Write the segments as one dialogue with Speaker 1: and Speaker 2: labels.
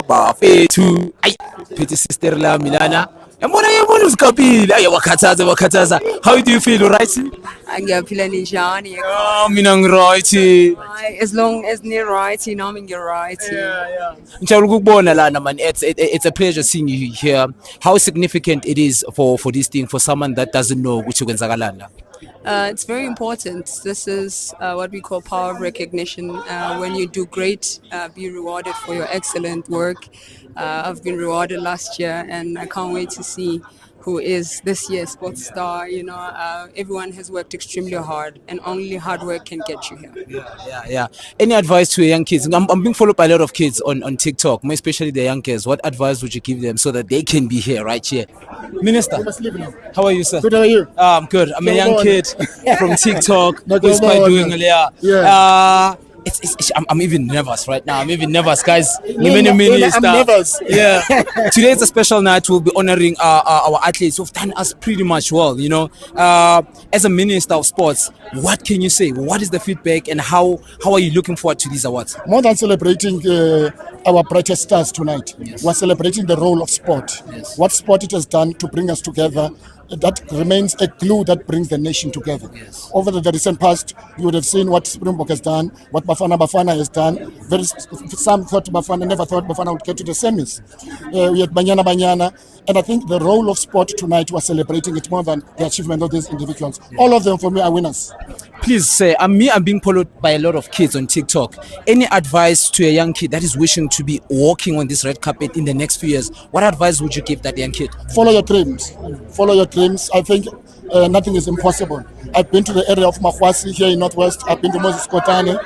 Speaker 1: bafethu ayi phethe sister la milana yabona uzikapile ayi wakhathaza how do you feel right
Speaker 2: Ngiyaphila ninjani
Speaker 1: mina ngiright
Speaker 2: as long as near right nami ngi-right.
Speaker 1: ngijabula ukukubona lana man it's a pleasure seeing you here how significant it is for this thing for someone that doesn't know ukuthi kwenzakalani la
Speaker 2: It's very important. This is what we call power of recognition. When you do great, be rewarded for your excellent work. I've been rewarded last year, and I can't wait to see who is this year's sports star. Everyone has worked extremely hard, and only hard work can get you here.
Speaker 1: Yeah. Any advice to young kids? I'm being followed by a lot of kids on TikTok, more especially the young kids. What advice would you give them so that they can be here, right here? Minister, how are you, sir?
Speaker 3: Good, how are you?
Speaker 1: I'm good. I'm a young kid from TikTok
Speaker 3: No,
Speaker 1: who's
Speaker 3: come
Speaker 1: quite
Speaker 3: on.
Speaker 1: doing yeah. I'm even nervous right now. I'm even nervous, guys.
Speaker 3: I'm nervous.
Speaker 1: Yeah. Today is a special night. We'll be honoring our athletes who've done us pretty much well. As a minister of sports, what can you say? What is the feedback, and how are you looking forward to these awards?
Speaker 3: More than celebrating our brightest stars tonight, we're celebrating the role of sport.
Speaker 1: Yes.
Speaker 3: What sport it has done to bring us together. That remains a glue that brings the nation together.
Speaker 1: Yes.
Speaker 3: Over the recent past, you would have seen what Springbok has done, what Bafana has done. Some thought never thought Bafana would get to the semis. We had Banyana, and I think the role of sport tonight, we're celebrating it more than the achievement of these individuals. All of them, for me, are winners.
Speaker 1: Please say, I'm being followed by a lot of kids on TikTok. Any advice to a young kid that is wishing to be walking on this red carpet in the next few years? What advice would you give that young kid?
Speaker 3: Follow your dreams. Follow your dreams. I think nothing is impossible. I've been to the area of Makwasi here in Northwest. I've been to Moses Kotane.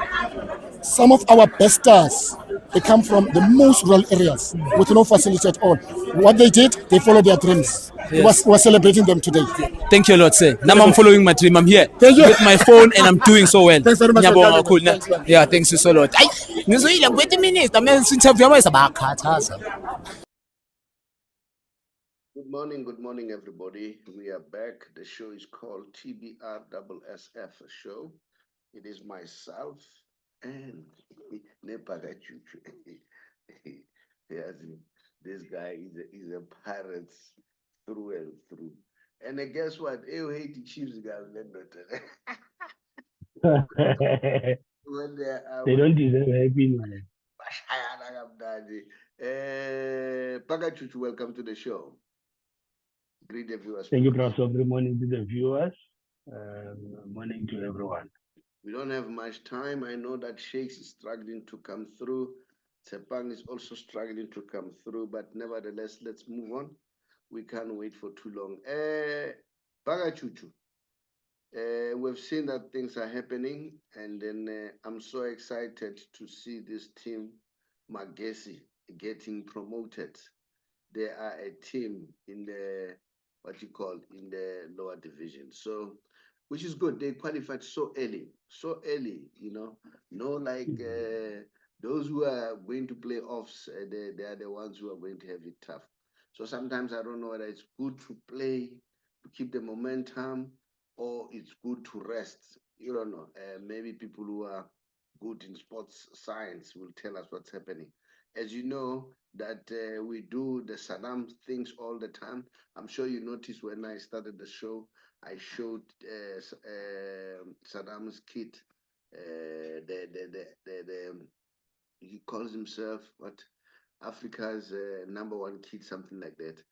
Speaker 3: Some of our best stars, they come from the most rural areas with no facility at all. What they did, they followed their dreams.
Speaker 1: Yes.
Speaker 3: We're celebrating them today.
Speaker 1: Thank you a lot, sir. Now I'm following my dream. I'm here
Speaker 3: Thank you.
Speaker 1: with my phone and I'm doing so well.
Speaker 3: Thanks very much for
Speaker 1: Ngiyabonga
Speaker 3: coming.
Speaker 1: kakhulu, ne?
Speaker 3: Thanks, man.
Speaker 1: Yeah, thanks you so lot. Ay, ngizoyila ngwethe minister, mase interview yami sabakhathaza.
Speaker 4: Good morning, everybody. We are back. The show is called TBR SSF Show. It is myself and Nepaka Chuchu. Yes, this guy is a pirate through and through. And guess what? You hate the Chiefs guy. When
Speaker 5: They don't deserve happy man.
Speaker 4: Pagachuchu, welcome to the show. Greet the viewers.
Speaker 5: Thank you, Professor. Good morning to the viewers. Morning to everyone.
Speaker 4: We don't have much time. I know that Shakes is struggling to come through. Sepang is also struggling to come through, but nevertheless, let's move on. We can't wait for too long. Pagachuchu. We've seen that things are happening, and then I'm so excited to see this team, Magesi, getting promoted. They are a team in the in the lower division. So, which is good. They qualified so early, No, like those who are going to play offs, they are the ones who are going to have it tough. So sometimes I don't know whether it's good to play to keep the momentum, or it's good to rest. You don't know. Maybe people who are good in sports science will tell us what's happening. As you know, that we do the Saddam things all the time. I'm sure you noticed when I started the show, I showed Saddam's kid. He calls himself what? Africa's #1 kid, something like that.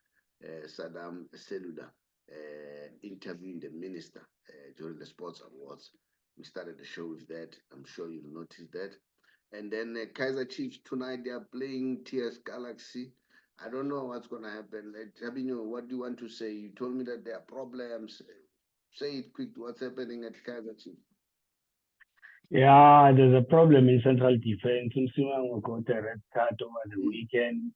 Speaker 4: Saddam Cellular. Interviewing the minister during the sports awards. We started the show with that. I'm sure you'll notice that. And then Kaiser Chiefs tonight, they are playing TS Galaxy. I don't know what's going to happen. Thabinho, what do you want to say? You told me that there are problems. Say it quick. What's happening at Kaiser Chiefs?
Speaker 5: Yeah, there's a problem in central defense. Msimang got a red card over the weekend.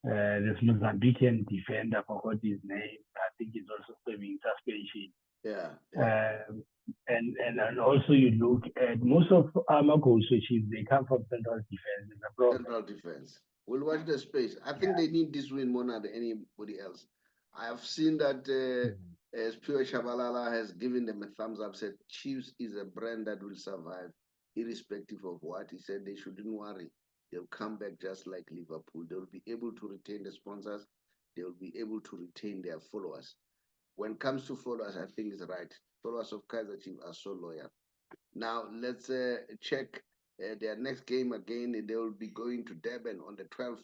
Speaker 5: And this Mozambican defender, I forgot his name. I think he's also serving suspension. And also you look at most of our goal switches, they come from central defense.
Speaker 4: Central defense. We'll watch the space. I think they need this win more than anybody else. I have seen that as Pure Shabalala has given them a thumbs up, said Chiefs is a brand that will survive, irrespective of what. He said they shouldn't worry. They'll come back just like Liverpool. They'll be able to retain the sponsors. They'll be able to retain their followers. When it comes to followers, I think it's right. Followers of Kaizer Chiefs are so loyal. Now, let's check their next game again. They will be going to Durban on the 12th,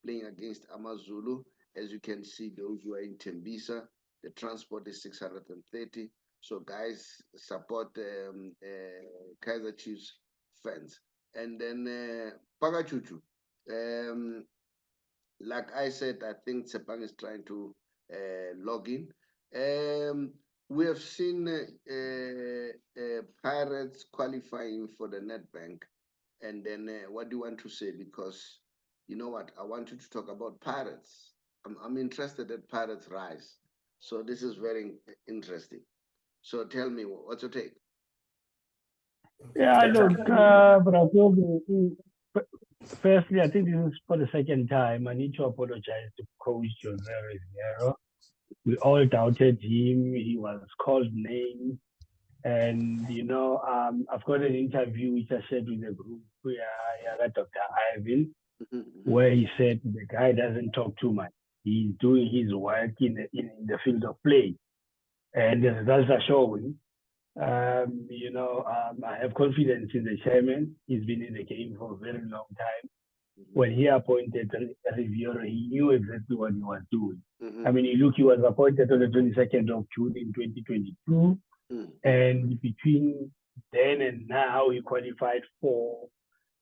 Speaker 4: playing against Amazulu. As you can see, those who are in Tembisa, the transport is 630. So, guys, support Kaizer Chiefs fans. And then Pagachuchu. Like I said, I think Sepang is trying to log in. We have seen Pirates qualifying for the Nedbank. And then what do you want to say? Because you know what? I want you to talk about Pirates. I'm interested that Pirates rise. So this is very interesting. So tell me, what's your take?
Speaker 5: Yeah, look, firstly, I think this is for the second time. I need to apologize to Coach Jose Riviero. We all doubted him. He was called names. And, I've got an interview which I shared with the group where Dr. Ivan, where he said the guy doesn't talk too much. He's doing his work in the field of play. And the results are showing. I have confidence in the chairman. He's been in the game for a very long time. When he appointed Riviero, he knew exactly what he was doing. I mean, he was appointed on the 22nd of June in 2022. And between then and now, he qualified for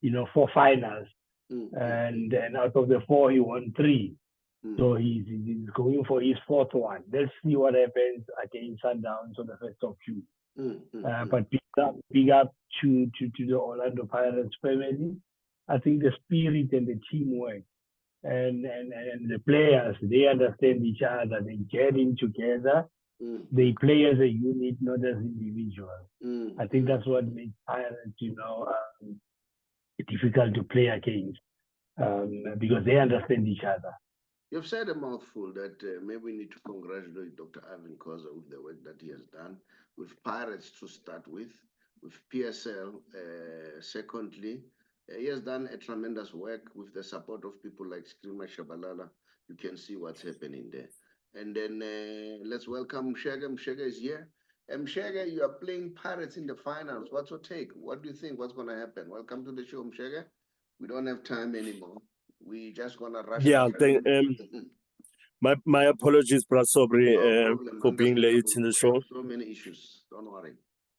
Speaker 5: 4 finals. And out of the 4, he won 3. So he's going for his 4th one. Let's see what happens against Sundowns on the 1st of June. But big up to the Orlando Pirates family. I think the spirit and the teamwork and the players, they understand each other. They get in together. They play as a unit, not as individuals. I think that's what makes Pirates, difficult to play against because they understand each other.
Speaker 4: You've said a mouthful that maybe we need to congratulate Dr. Ivan Koza with the work that he has done with Pirates to start with PSL secondly. He has done a tremendous work with the support of people like Skrima Shabalala. You can see what's happening there. And then let's welcome Mshega. Mshega is here. Mshega, you are playing Pirates in the finals. What's your take? What do you think? What's going to happen? Welcome to the show, Mshega. We don't have time anymore. We just going to rush.
Speaker 6: Yeah, my apologies, Prasobri, for being late in the show.
Speaker 4: So many issues. Don't worry.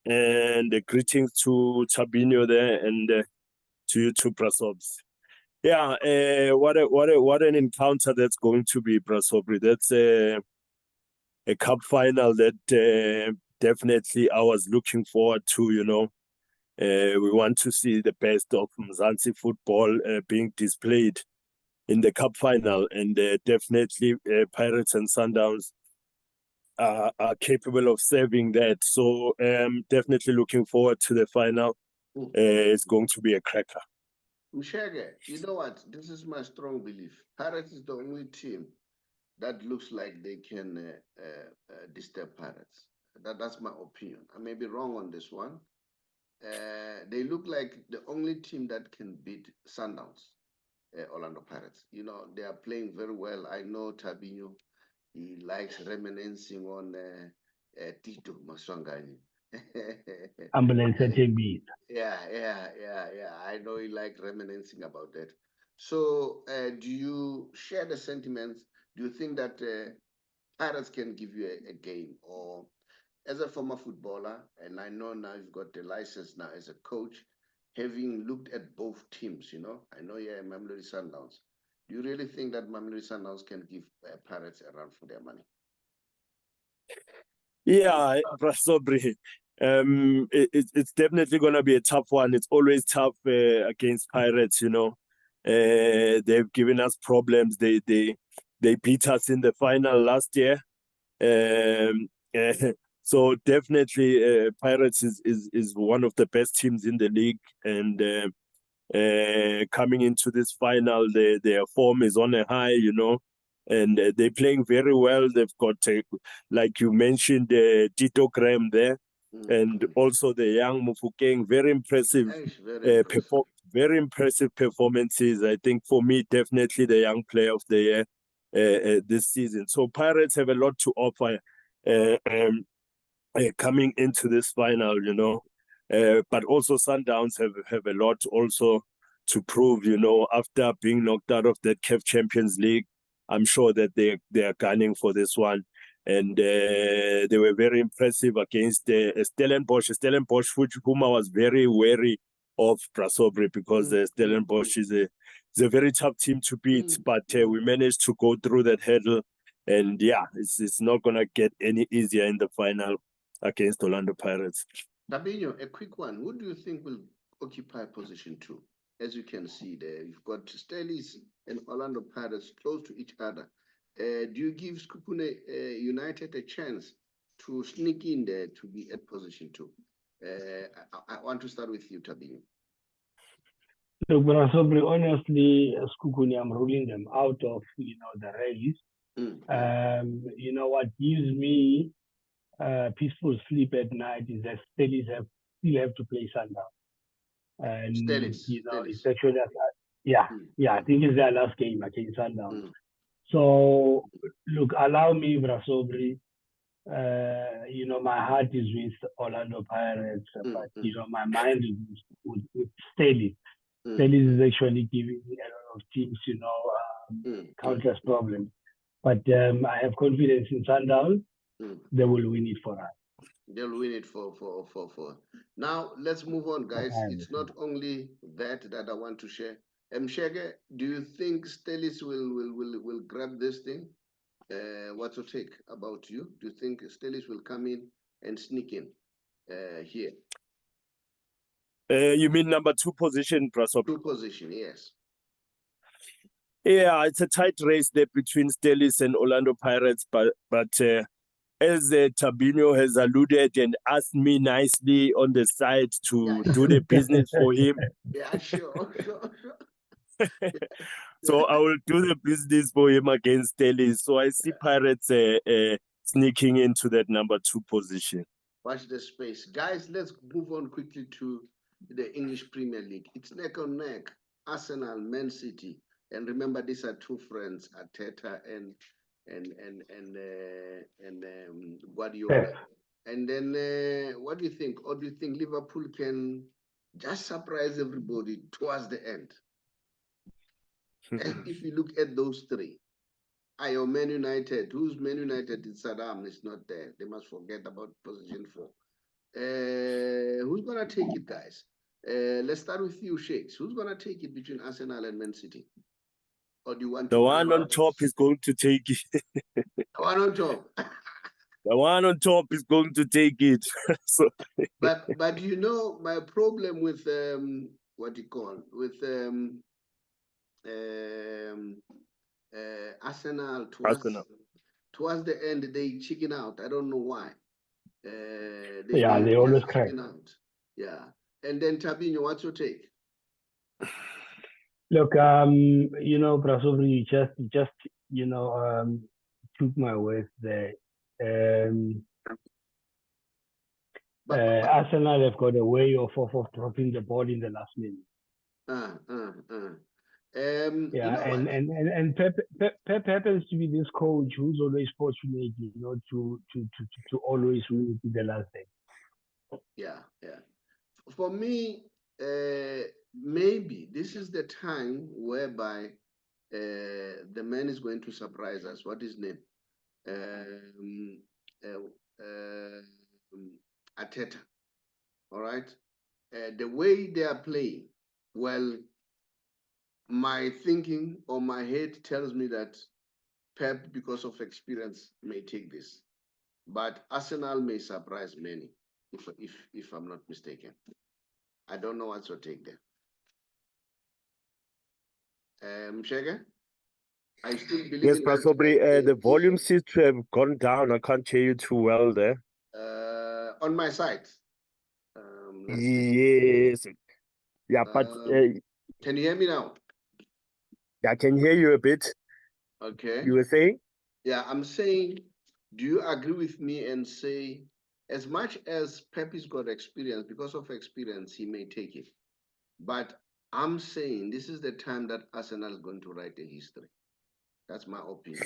Speaker 6: And greetings to Thabinho there and to you too, Prasobs. Yeah, what an encounter that's going to be, Prasobri. That's a cup final that definitely I was looking forward to. We want to see the best of Mzansi football being displayed in the cup final, and definitely Pirates and Sundowns are capable of serving that. So definitely looking forward to the final. It's going to be a cracker.
Speaker 4: Mshege, you know what? This is my strong belief. Pirates is the only team that looks like they can disturb Pirates. That's my opinion. I may be wrong on this one. They look like the only team that can beat Sundowns, Orlando Pirates. They are playing very well. I know Thabinho, he likes reminiscing on Tito Maswangani.
Speaker 5: Ambulance TB.
Speaker 4: Yeah. I know he liked reminiscing about that. So, do you share the sentiments? Do you think that Pirates can give you a game? Or as a former footballer, and I know now you've got the license now as a coach, having looked at both teams, I know you're Mamelodi Sundowns. Do you really think that Mamelodi Sundowns can give Pirates a run for their money?
Speaker 6: Yeah, Prasobri. It's definitely going to be a tough one. It's always tough against Pirates, They've given us problems. They beat us in the final last year. So definitely Pirates is one of the best teams in the league. And coming into this final, their form is on a high, and they're playing very well. They've got, like you mentioned, Tito Graham there. and also the young Mufokeng, very impressive, very impressive performances. I think for me, definitely the young player of the year this season. So Pirates have a lot to offer coming into this final, you know. But also Sundowns have a lot also to prove, you know, after being knocked out of that CAF Champions League. I'm sure that they are gunning for this one. And they were very impressive against Stellenbosch. Stellenbosch, whom I was very wary of Brasobri, because Stellenbosch is a very tough team to beat. But we managed to go through that hurdle. And yeah, it's not going to get any easier in the final against Orlando Pirates.
Speaker 4: Thabinho, a quick one. Who do you think will occupy position 2? As you can see there, you've got Stellies and Orlando Pirates close to each other. Do you give Skupune United a chance to sneak in there to be at position 2? I want to start with you, Thabinho.
Speaker 5: Look, Brasobri, honestly, Skukuni, I'm ruling them out of, you know, the race. You know, what gives me peaceful sleep at night is that Stellies still have to play Sundown. And, you know, it's actually, I think it's their last game against Sundown. So, look, allow me, Brasobri. You know, my heart is with Orlando Pirates, but, you know, my mind is with Stellies. Stellies is actually giving a lot of teams, you know, countless problems. But I have confidence in Sundown. They will win it for us.
Speaker 4: They'll win it for. Now, let's move on, guys. It's not only that I want to share. Mshege, do you think Stellies will grab this thing? What's your take about you? Do you think Stellies will come in and sneak in here?
Speaker 6: You mean number 2 position, Brasop?
Speaker 4: 2 position, yes.
Speaker 6: Yeah, it's a tight race there between Stellies and Orlando Pirates, but as Thabinho has alluded and asked me nicely on the side to do the business for him.
Speaker 4: Yeah, sure.
Speaker 6: So I will do the business for him against Stellies. So I see Pirates sneaking into that number 2 position.
Speaker 4: Watch the space. Guys, let's move on quickly to the English Premier League. It's neck on neck. Arsenal, Man City. And remember, these are 2 friends, Arteta and Guardiola. And then what do you think? Or do you think Liverpool can just surprise everybody towards the end? And if you look at those 3, your Man United, who's Man United in Saddam is not there. They must forget about position 4. Who's going to take it, guys? Let's start with you, Shakes. Who's going to take it between Arsenal and Man City? Or do you want
Speaker 6: the one on top is going to take it?
Speaker 4: The one on top.
Speaker 6: The one on top is going to take it. So,
Speaker 4: but you know, my problem with what do you call with Arsenal towards the end they chicken out. I don't know why. They
Speaker 5: always crack
Speaker 4: out. Yeah. And then Thabinho, what's your take?
Speaker 5: Look, you know, Brasobri, you just you know, took my words there. Arsenal have got a way of dropping the ball in the last minute.
Speaker 4: You know
Speaker 5: and Pep happens to be this coach who's always fortunate, you know, to always win in the last day.
Speaker 4: Yeah. For me, maybe this is the time whereby the man is going to surprise us. What is his name? Arteta. All right. The way they are playing, well, my thinking or my head tells me that Pep, because of experience, may take this, but Arsenal may surprise many, if I'm not mistaken. I don't know what's your take there. Mshege? I still believe
Speaker 6: yes, Brasobri, the volume seems to have gone down. I can't hear you too well there.
Speaker 4: On my side.
Speaker 6: Yes. Yeah, but
Speaker 4: can you hear me now?
Speaker 6: Yeah, I can hear you a bit.
Speaker 4: Okay.
Speaker 6: You were saying?
Speaker 4: Yeah, I'm saying, do you agree with me and say As much as Pep has got experience, because of experience, he may take it. But I'm saying this is the time that Arsenal is going to write a history. That's my opinion.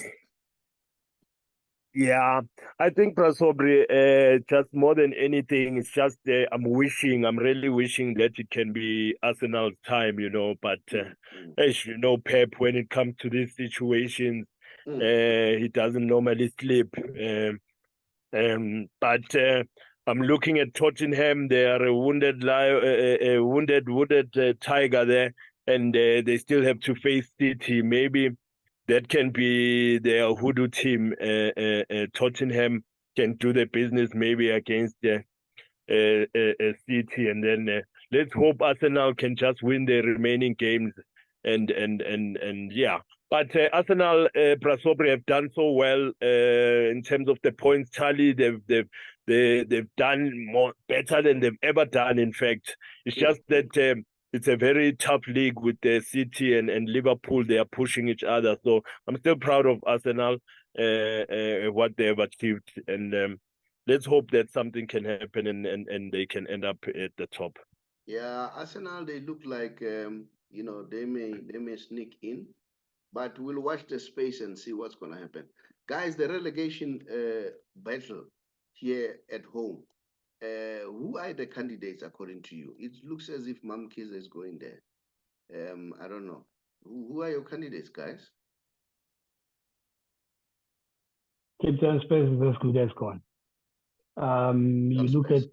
Speaker 6: Yeah, I think Prasobri, just more than anything, it's just I'm really wishing that it can be Arsenal's time, But as you know, Pep, when it comes to these situations, he doesn't normally sleep. But I'm looking at Tottenham. They are a wounded tiger there, and they still have to face City. Maybe that can be their hoodoo team. Tottenham can do the business maybe against the City, and then let's hope Arsenal can just win the remaining games. And yeah, but Arsenal, Prasobri have done so well in terms of the points tally. They've done better than they've ever done. In fact, it's just that. It's a very tough league with the City and Liverpool. They are pushing each other. So I'm still proud of Arsenal, what they have achieved. And let's hope that something can happen and they can end up at the top.
Speaker 4: Yeah, Arsenal, they look like, they may sneak in, but we'll watch the space and see what's going to happen. Guys, the relegation battle here at home. Who are the candidates according to you? It looks as if Mamkiza is going there. I don't know. Who are your candidates, guys?
Speaker 5: Cape Town Spurs is as good as gone. You look at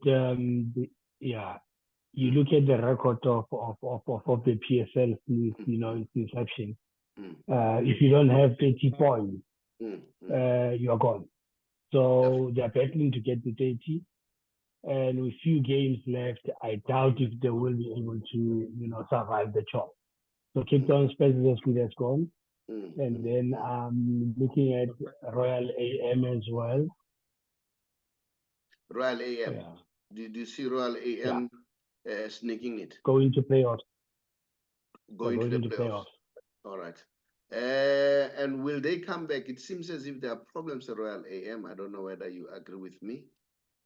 Speaker 5: you look at the record of the PSL since its inception. If you don't have 30 points, you are gone. So they're battling to get to 30. And with few games left, I doubt if they will be able to, survive the chop. So Cape Town Spurs is as good as gone. And then looking at Royal AM as well.
Speaker 4: Royal AM. Yeah. Did you see Royal AM sneaking it?
Speaker 5: Going to playoffs.
Speaker 4: Going to the playoffs. All right. And will they come back? It seems as if there are problems at Royal AM. I don't know whether you agree with me.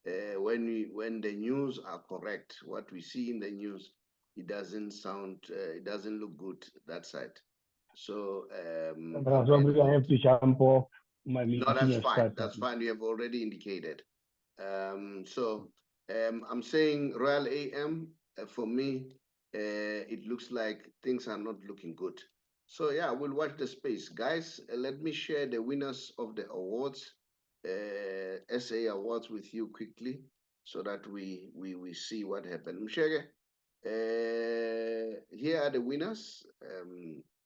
Speaker 4: When the news are correct, what we see in the news, it doesn't look good that side. So
Speaker 5: I have to jump off my meeting.
Speaker 4: No, that's fine. That's fine. You have already indicated. So I'm saying Royal AM for me. It looks like things are not looking good. So yeah, we'll watch the space, guys. Let me share the winners of the awards. SA awards with you quickly so that we see what happened. Mshege, here are the winners.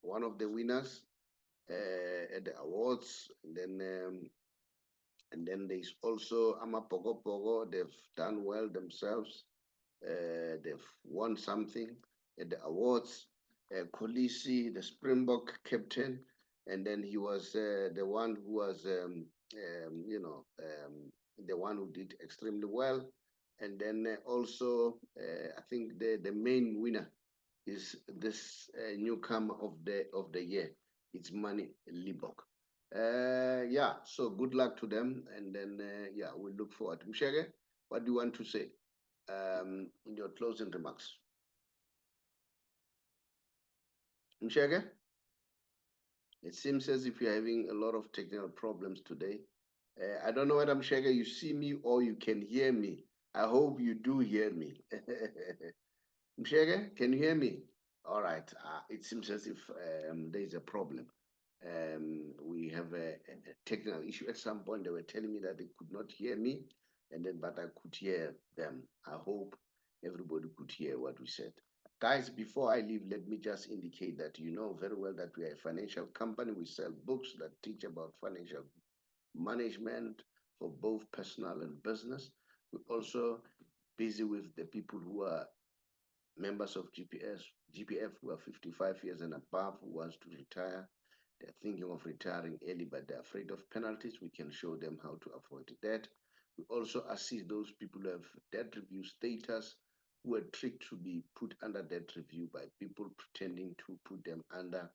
Speaker 4: One of the winners at the awards, and then there's also Amapogo Pogo. They've done well themselves. They've won something at the awards. Kolisi, the Springbok captain, and then he was the one who was the one who did extremely well. And then also I think the main winner is this newcomer of the year. It's Mani Libok. Yeah, so good luck to them, and then yeah, we look forward. Mshege, what do you want to say in your closing remarks? Mshege? It seems as if you're having a lot of technical problems today. I don't know whether Mshege, you see me or you can hear me. I hope you do hear me. Mshege, can you hear me? All right. It seems as if there's a problem. We have a technical issue. At some point, they were telling me that they could not hear me, but I could hear them. I hope everybody could hear what we said. Guys, before I leave, let me just indicate that you know very well that we are a financial company. We sell books that teach about financial management for both personal and business. We're also busy with the people who are members of GPF who are 55 years and above who wants to retire. They're thinking of retiring early, but they're afraid of penalties. We can show them how to avoid that. We also assist those people who have debt review status, who are tricked to be put under debt review by people pretending to put them under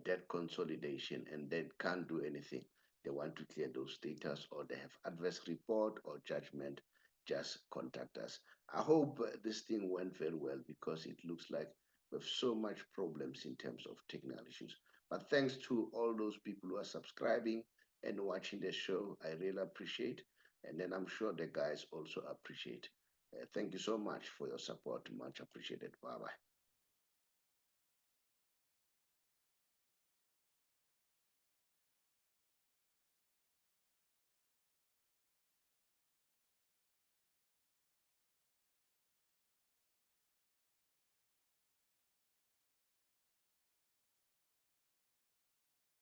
Speaker 4: debt consolidation, and they can't do anything. they want to clear those status, or they have adverse report or judgment, just contact us. I hope this thing went very well, because it looks like we have so much problems in terms of technical issues. But thanks to all those people who are subscribing and watching the show, I really appreciate. And then I'm sure the guys also appreciate. Thank you so much for your support. Much appreciated. Bye bye.